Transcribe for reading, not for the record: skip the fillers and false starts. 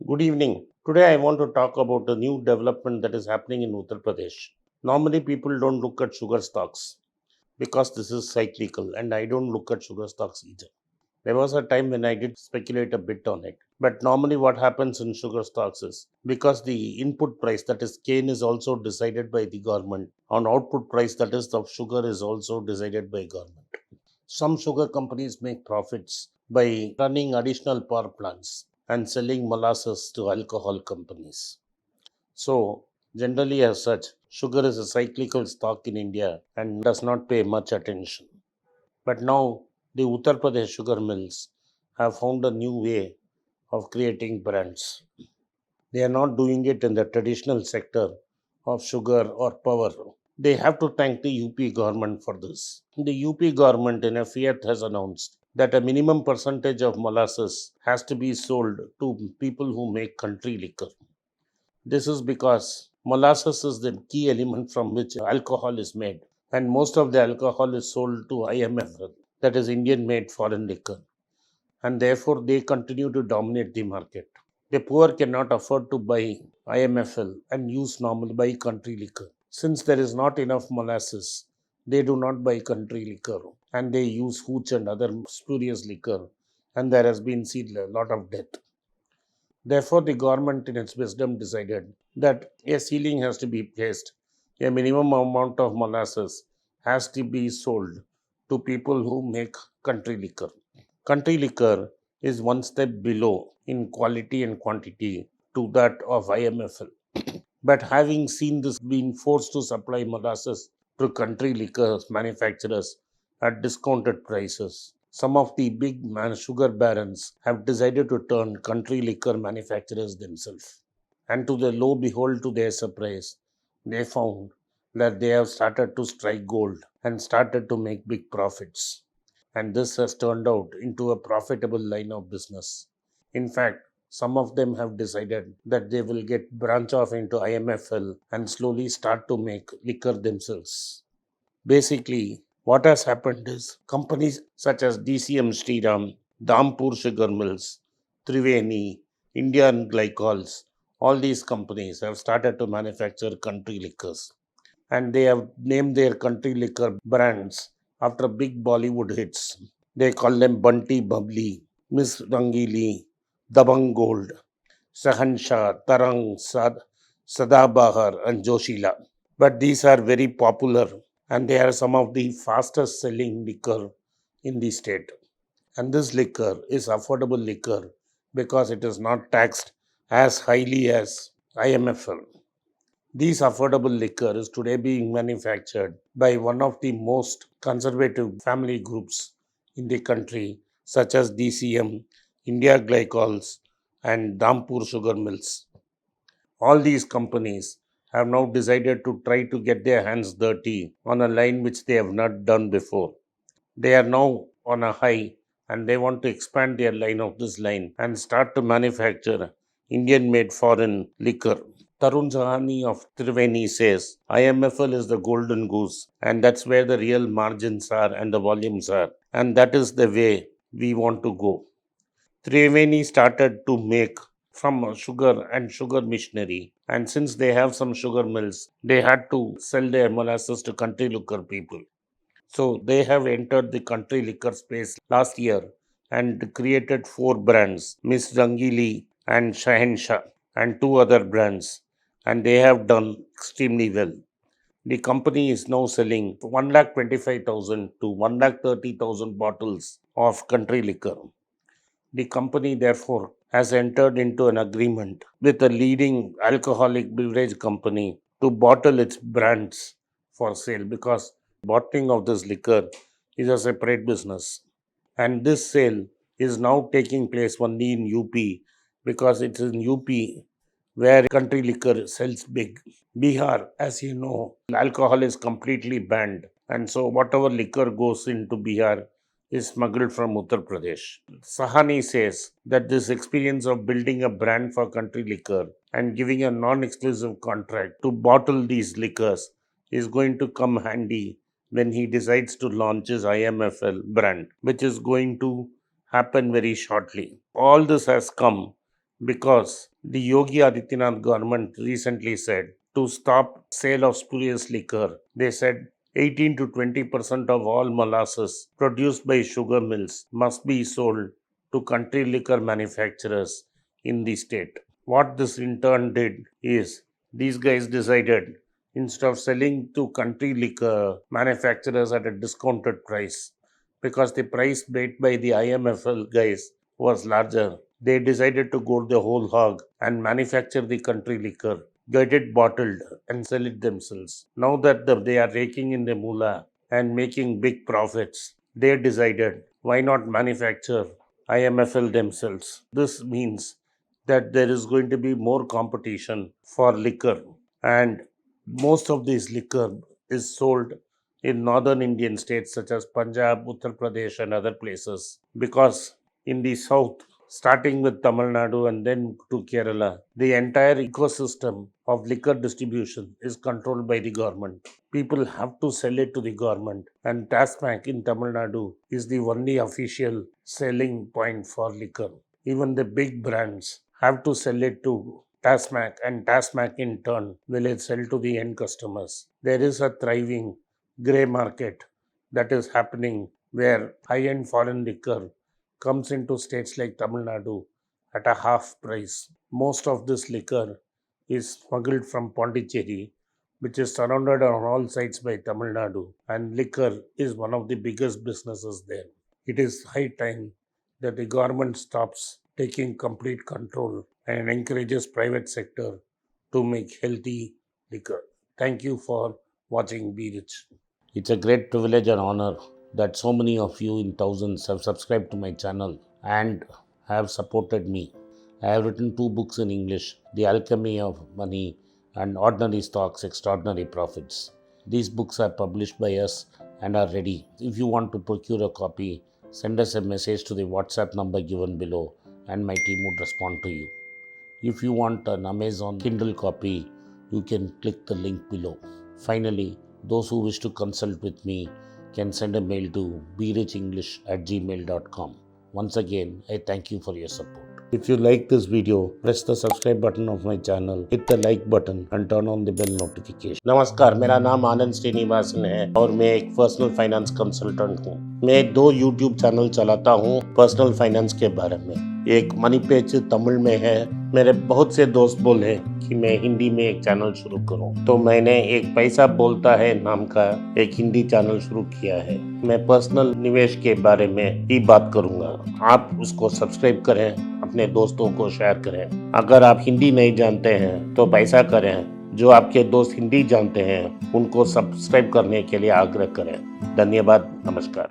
Good evening. Today I want to talk about a new development that is happening in Uttar Pradesh. Normally people don't look at sugar stocks because this is cyclical and I don't look at sugar stocks either. There was a time when I did speculate a bit on it. But normally what happens in sugar stocks is because the input price that is cane is also decided by the government on output price that is of sugar is also decided by government. Some sugar companies make profits by running additional power plants and selling molasses to alcohol companies. So, generally, as such, sugar is a cyclical stock in India and does not pay much attention. But now, the Uttar Pradesh sugar mills have found a new way of creating brands. They are not doing it in the traditional sector of sugar or power. They have to thank the UP government for this. The UP government in a fiat has announced that a minimum percentage of molasses has to be sold to people who make country liquor. This is because molasses is the key element from which alcohol is made, and most of the alcohol is sold to IMFL, that is Indian made foreign liquor, and therefore they continue to dominate the market. The poor cannot afford to buy IMFL and use normal buy country liquor. Since there is not enough molasses, they do not buy country liquor and they use hooch and other spurious liquor, and there has been seen a lot of death. Therefore, the government, in its wisdom, decided that a ceiling has to be placed. A minimum amount of molasses has to be sold to people who make country liquor. Country liquor is one step below in quality and quantity to that of IMFL. But having seen this being forced to supply molasses to country liquor manufacturers at discounted prices, some of the big sugar barons have decided to turn country liquor manufacturers themselves. And to the low behold, to their surprise, they found that they have started to strike gold and started to make big profits. And this has turned out into a profitable line of business. In fact, some of them have decided that they will get branch off into IMFL and slowly start to make liquor themselves. Basically, what has happened is companies such as DCM Sriram, Dampur Sugar Mills, Triveni, Indian Glycols, all these companies have started to manufacture country liquors. And they have named their country liquor brands after big Bollywood hits. They call them Bunty Bubbly, Miss Rangili, Dabang Gold, Sahansha, Tarang, Sadabahar, and Joshila. But these are very popular and they are some of the fastest selling liquor in the state. And this liquor is affordable liquor because it is not taxed as highly as IMFL. This affordable liquor is today being manufactured by one of the most conservative family groups in the country, such as DCM, India Glycols, and Dampur Sugar Mills. All these companies have now decided to try to get their hands dirty on a line which they have not done before. They are now on a high and they want to expand their line of this line and start to manufacture Indian made foreign liquor. Tarun Sahani of Triveni says IMFL is the golden goose, and that's where the real margins are and the volumes are. And that is the way we want to go. Triveni started to make from sugar and sugar machinery. And since they have some sugar mills, they had to sell their molasses to country liquor people. So they have entered the country liquor space last year and created four brands, Miss Rangili and Shahenshah, and two other brands. And they have done extremely well. The company is now selling 1,25,000 to 1,30,000 bottles of country liquor. The company, therefore, has entered into an agreement with a leading alcoholic beverage company to bottle its brands for sale because bottling of this liquor is a separate business. And this sale is now taking place only in UP because it's in UP where country liquor sells big. Bihar, as you know, alcohol is completely banned. And so whatever liquor goes into Bihar is smuggled from Uttar Pradesh. Sahani says that this experience of building a brand for country liquor and giving a non exclusive contract to bottle these liquors is going to come handy when he decides to launch his IMFL brand, which is going to happen very shortly. All this has come because the Yogi Adityanath government recently said to stop sale of spurious liquor. They said 18 to 20% of all molasses produced by sugar mills must be sold to country liquor manufacturers in the state. What this in turn did is these guys decided instead of selling to country liquor manufacturers at a discounted price, because the price paid by the IMFL guys was larger, they decided to go the whole hog and manufacture the country liquor, get it bottled, and sell it themselves. Now that they are raking in the moolah and making big profits, they decided why not manufacture IMFL themselves. This means that there is going to be more competition for liquor, and most of this liquor is sold in northern Indian states such as Punjab, Uttar Pradesh, and other places, because in the south, starting with Tamil Nadu and then to Kerala, the entire ecosystem of liquor distribution is controlled by the government. People have to sell it to the government, and TASMAC in Tamil Nadu is the only official selling point for liquor. Even the big brands have to sell it to TASMAC, and TASMAC in turn will sell to the end customers. There is a thriving grey market that is happening where high-end foreign liquor comes into states like Tamil Nadu at a half price. Most of this liquor is smuggled from Pondicherry, which is surrounded on all sides by Tamil Nadu, and liquor is one of the biggest businesses there. It is high time that the government stops taking complete control and encourages private sector to make healthy liquor. Thank you for watching Be Rich. It's a great privilege and honor that so many of you in thousands have subscribed to my channel and have supported me. I have written 2 books in English, The Alchemy of Money and Ordinary Stocks, Extraordinary Profits. These books are published by us and are ready. If you want to procure a copy, send us a message to the WhatsApp number given below and my team would respond to you. If you want an Amazon Kindle copy, you can click the link below. Finally, those who wish to consult with me can send a mail to berichenglish@gmail.com. Once again, I thank you for your support. If you like this video, press the subscribe button of my channel, hit the like button and turn on the bell notification. नमस्कार, मेरा नाम आनंद श्रीनिवासन है और मैं एक personal finance consultant हूँ। मैं 2 YouTube channel चलाता हूँ पर्सनल फाइनेंस के बारे में। एक मनी पेज तमिल में है। मेरे बहुत से दोस्त बोले कि मैं हिंदी में एक चैनल शुरू करूं, तो मैंने एक पैसा बोलता है नाम का एक हिंदी चैनल शुरू किया है। मैं पर्सनल निवेश के बारे में ही बात करूंगा। आप उसको सब्सक्राइब करें, अपने दोस्तों को शेयर करें। अगर आप हिंदी नहीं जानते हैं तो पैसा करें। जो आपके दोस्त हिंदी जानते हैं उनको सब्सक्राइब करने के लिए आग्रह करें। धन्यवाद, नमस्कार।